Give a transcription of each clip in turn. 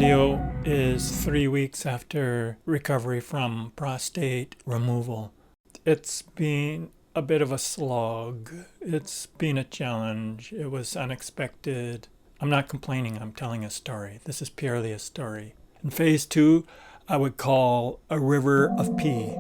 video is 3 weeks after recovery from prostate removal. It's been a bit of a slog. It's been a challenge. It was unexpected. I'm not complaining, I'm telling a story. This is purely a story. In phase 2, I would call a river of pee.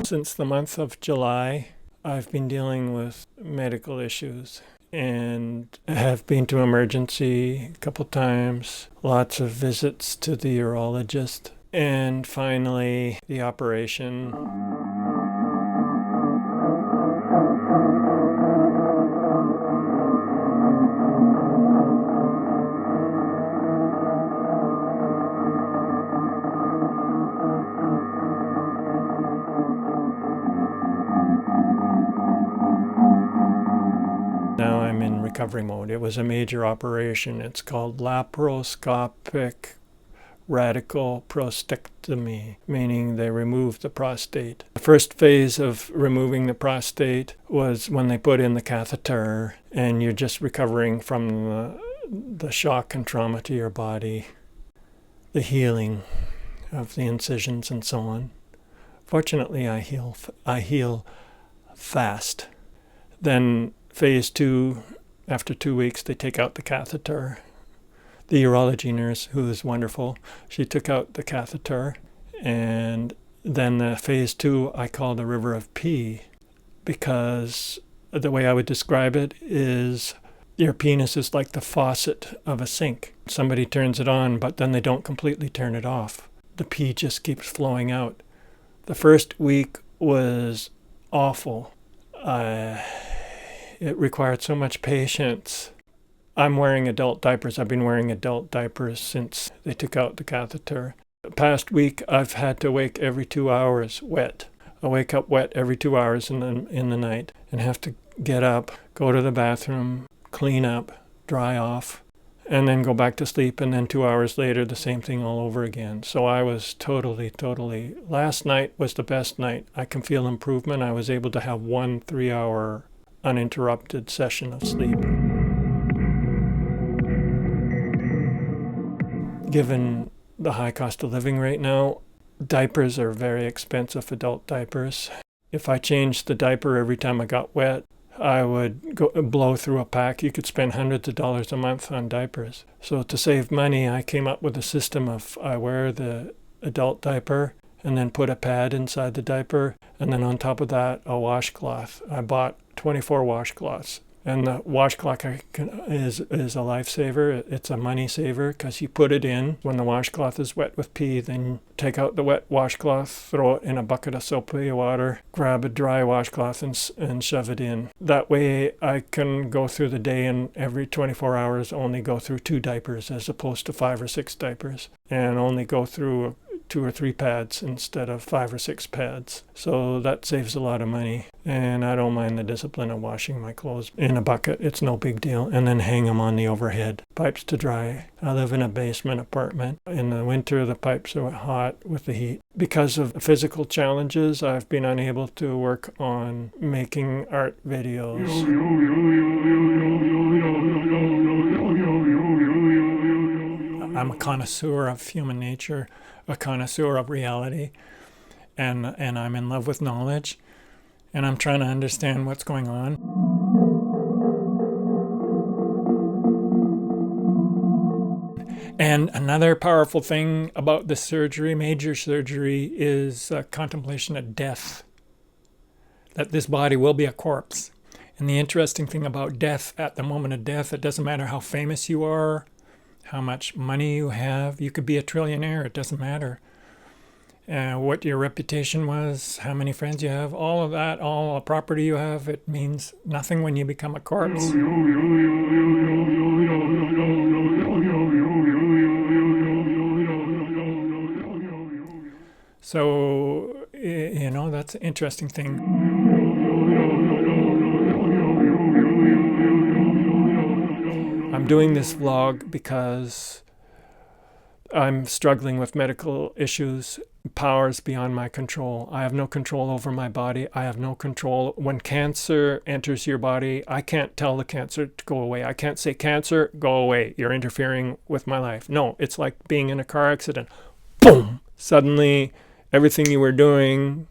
Since the month of July, I've been dealing with medical issues and have been to emergency a couple times, lots of visits to the urologist, and finally the operation. Now I'm in recovery mode. It was a major operation. It's called laparoscopic radical prostatectomy, meaning they removed the prostate. The first phase of removing the prostate was when they put in the catheter and you're just recovering from the shock and trauma to your body, the healing of the incisions and so on. Fortunately, I heal fast. Then phase 2, after 2 weeks, they take out the catheter. The urology nurse, who is wonderful, she took out the catheter. And then the phase 2, I call the river of pee, because the way I would describe it is your penis is like the faucet of a sink. Somebody turns it on, but then they don't completely turn it off. The pee just keeps flowing out. The first week was awful. It required so much patience. I'm wearing adult diapers. I've been wearing adult diapers since they took out the catheter. The past week, I've had to wake every 2 hours wet. I wake up wet every 2 hours in the night and have to get up, go to the bathroom, clean up, dry off, and then go back to sleep. And then 2 hours later, the same thing all over again. So I was totally. Last night was the best night. I can feel improvement. I was able to have 1 3-hour uninterrupted session of sleep. Given the high cost of living right now, diapers are very expensive, adult diapers. If I changed the diaper every time I got wet, I would blow through a pack. You could spend hundreds of dollars a month on diapers. So to save money, I came up with a system of I wear the adult diaper and then put a pad inside the diaper, and then on top of that, a washcloth. I bought 24 washcloths. And the washcloth is a lifesaver. It's a money saver because you put it in when the washcloth is wet with pee, then take out the wet washcloth, throw it in a bucket of soapy water, grab a dry washcloth and shove it in. That way I can go through the day and every 24 hours only go through 2 diapers as opposed to 5 or 6 diapers, and only go through 2 or 3 pads instead of 5 or 6 pads. So that saves a lot of money. And I don't mind the discipline of washing my clothes in a bucket. It's no big deal. And then hang them on the overhead pipes to dry. I live in a basement apartment. In the winter, the pipes are hot with the heat. Because of physical challenges, I've been unable to work on making art videos. I'm a connoisseur of human nature, a connoisseur of reality, and I'm in love with knowledge, and I'm trying to understand what's going on. And another powerful thing about this surgery, major surgery, is contemplation of death, that this body will be a corpse. And the interesting thing about death, at the moment of death, it doesn't matter how famous you are, how much money you have. You could be a trillionaire, it doesn't matter. What your reputation was, how many friends you have, all of that, all the property you have, it means nothing when you become a corpse. So, that's an interesting thing. I'm doing this vlog because I'm struggling with medical issues powers beyond my control. I have no control over my body. I have no control. When cancer enters your body, I can't tell the cancer to go away. I can't say, cancer, go away. You're interfering with my life. No, it's like being in a car accident. Boom! Suddenly, everything you were doing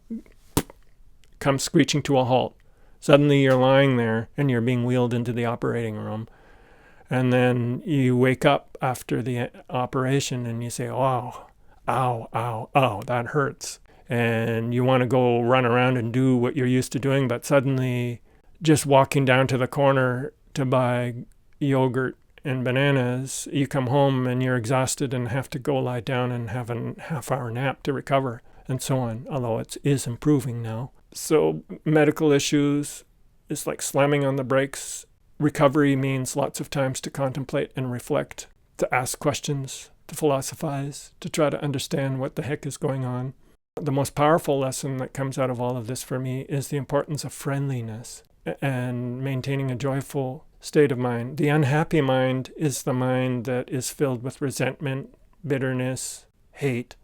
comes screeching to a halt. Suddenly, you're lying there and you're being wheeled into the operating room. And then you wake up after the operation and you say, oh, ow, ow, ow, that hurts. And you want to go run around and do what you're used to doing, but suddenly just walking down to the corner to buy yogurt and bananas, you come home and you're exhausted and have to go lie down and have a half-hour nap to recover, and so on, although it is improving now. So medical issues is like slamming on the brakes. Recovery means lots of times to contemplate and reflect, to ask questions, to philosophize, to try to understand what the heck is going on. The most powerful lesson that comes out of all of this for me is the importance of friendliness and maintaining a joyful state of mind. The unhappy mind is the mind that is filled with resentment, bitterness, hate.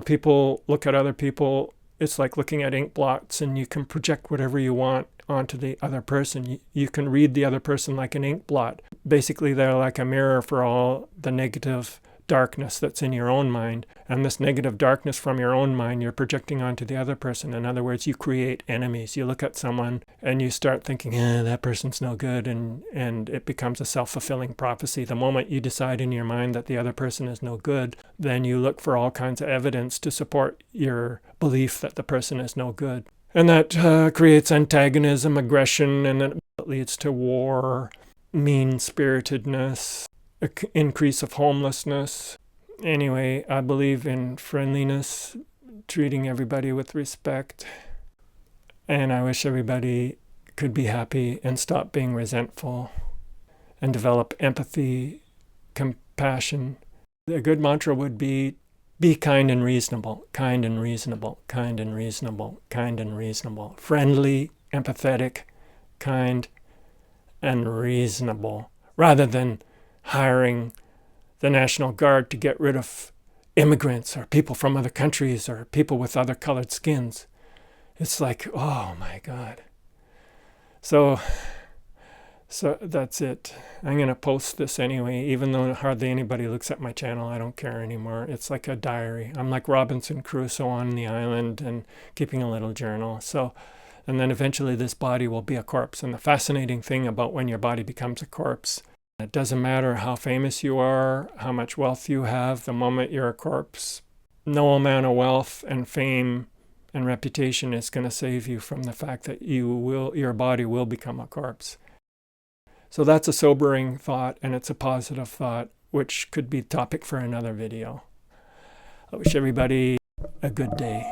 People look at other people, it's like looking at ink blots, and you can project whatever you want onto the other person. You can read the other person like an ink blot. Basically, they're like a mirror for all the negative darkness that's in your own mind. And this negative darkness from your own mind, you're projecting onto the other person. In other words, you create enemies. You look at someone and you start thinking, that person's no good. And it becomes a self-fulfilling prophecy. The moment you decide in your mind that the other person is no good, then you look for all kinds of evidence to support your belief that the person is no good. And that creates antagonism, aggression, and it leads to war, mean-spiritedness, increase of homelessness. Anyway, I believe in friendliness, treating everybody with respect, and I wish everybody could be happy and stop being resentful and develop empathy, compassion. A good mantra would be kind and reasonable, kind and reasonable, kind and reasonable, kind and reasonable. Friendly, empathetic, kind, and reasonable, rather than hiring the National Guard to get rid of immigrants or people from other countries or people with other colored skins. It's like, oh my God. So that's it. I'm going to post this anyway, even though hardly anybody looks at my channel. I don't care anymore. It's like a diary. I'm like Robinson Crusoe on the island and keeping a little journal. And then eventually this body will be a corpse. And the fascinating thing about when your body becomes a corpse, it doesn't matter how famous you are, how much wealth you have. The moment you're a corpse, no amount of wealth and fame and reputation is going to save you from the fact that your body will become a corpse. So that's a sobering thought, and it's a positive thought, which could be topic for another video. I wish everybody a good day.